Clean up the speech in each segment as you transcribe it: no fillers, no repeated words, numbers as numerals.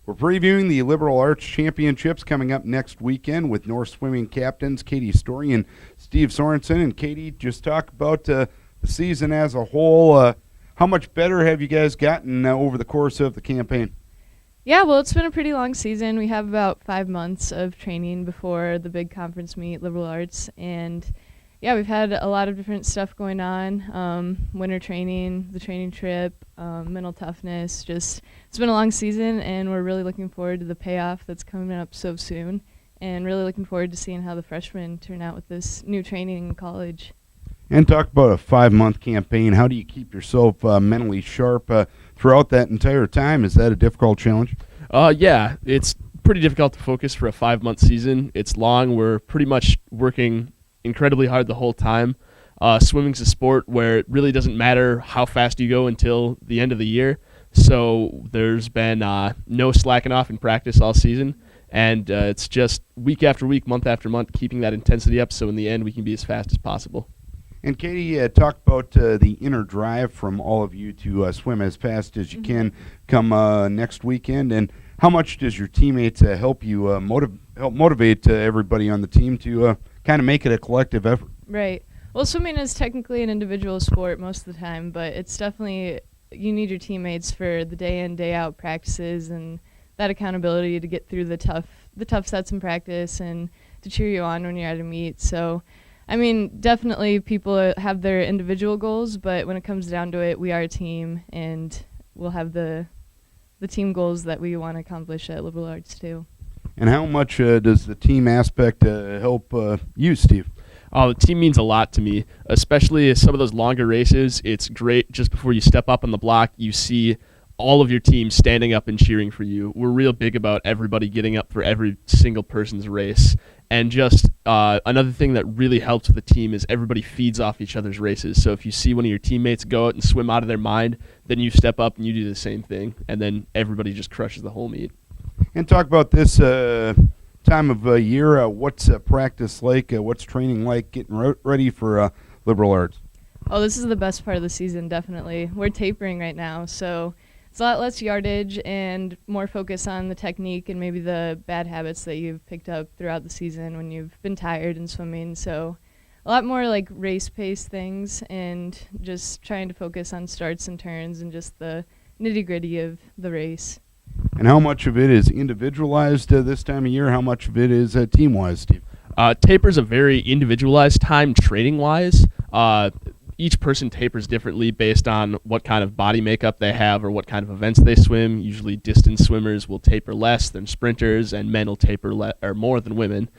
We're previewing the Liberal Arts Championships coming up next weekend with North Swimming captains Katie Story and Steve Sorensen. And Katie, just talk about the season as a whole. How much better have you guys gotten over the course of the campaign? Yeah, well, it's been a pretty long season. We have about 5 months of training before the big conference meet, Liberal Arts, and yeah, we've had a lot of different stuff going on, winter training, the training trip, mental toughness. Just it's been a long season, and we're really looking forward to the payoff that's coming up so soon, and really looking forward to seeing how the freshmen turn out with this new training in college. And talk about a 5-month campaign. How do you keep yourself mentally sharp throughout that entire time? Is that a difficult challenge? Yeah, it's pretty difficult to focus for a 5-month season. It's long. We're pretty much working incredibly hard the whole time. Swimming's a sport where it really doesn't matter how fast you go until the end of the year. So there's been no slacking off in practice all season. And it's just week after week, month after month, keeping that intensity up so in the end we can be as fast as possible. And Katie, talk about the inner drive from all of you to swim as fast as you can come next weekend. And how much does your teammates help you help motivate everybody on the team to kind of make it a collective effort? Right. Well, swimming is technically an individual sport most of the time, but it's definitely you need your teammates for the day in, day out practices and that accountability to get through the tough sets in practice and to cheer you on when you're at a meet. So, I mean, definitely people have their individual goals, but when it comes down to it, we are a team, and we'll have the team goals that we want to accomplish at Liberal Arts too. And how much does the team aspect help you, Steve? The team means a lot to me, especially some of those longer races. It's great just before you step up on the block, you see all of your team standing up and cheering for you. We're real big about everybody getting up for every single person's race. And just another thing that really helps with the team is everybody feeds off each other's races. So if you see one of your teammates go out and swim out of their mind, then you step up and you do the same thing. And then everybody just crushes the whole meet. And talk about this time of year. What's practice like? What's training like getting ready for Liberal Arts? Oh, this is the best part of the season, definitely. We're tapering right now, so it's a lot less yardage and more focus on the technique and maybe the bad habits that you've picked up throughout the season when you've been tired in swimming. So a lot more like race-paced things and just trying to focus on starts and turns and just the nitty-gritty of the race. And how much of it is individualized this time of year? How much of it is team-wise, Steve? Taper's a very individualized time training-wise. Each person tapers differently based on what kind of body makeup they have or what kind of events they swim. Usually distance swimmers will taper less than sprinters, and men will taper or more than women.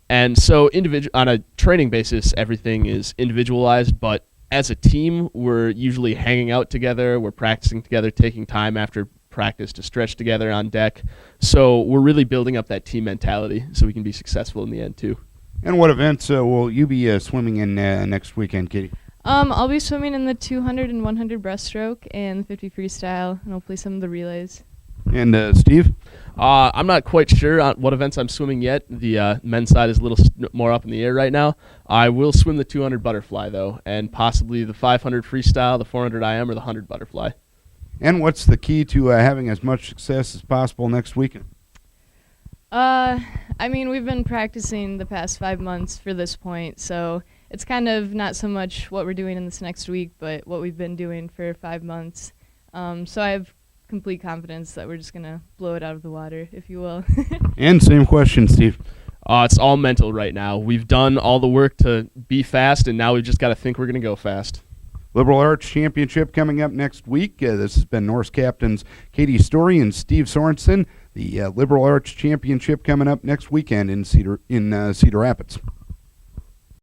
And so on a training basis, everything is individualized, but as a team, we're usually hanging out together, we're practicing together, taking time after practice to stretch together on deck. So we're really building up that team mentality so we can be successful in the end too. And what events will you be swimming in next weekend, Katie? I'll be swimming in the 200 and 100 breaststroke and the 50 freestyle, and hopefully some of the relays. And Steve? I'm not quite sure on what events I'm swimming yet. The men's side is a little more up in the air right now. I will swim the 200 butterfly, though, and possibly the 500 freestyle, the 400 IM, or the 100 butterfly. And what's the key to having as much success as possible next weekend? I mean, we've been practicing the past 5 months for this point, so it's kind of not so much what we're doing in this next week, but what we've been doing for 5 months. So I have complete confidence that we're just going to blow it out of the water, if you will. And same question, Steve. It's all mental right now. We've done all the work to be fast, and now we've just got to think we're going to go fast. Liberal Arts Championship coming up next week. This has been Norse captains Katie Story and Steve Sorensen. The Liberal Arts Championship coming up next weekend in Cedar Rapids.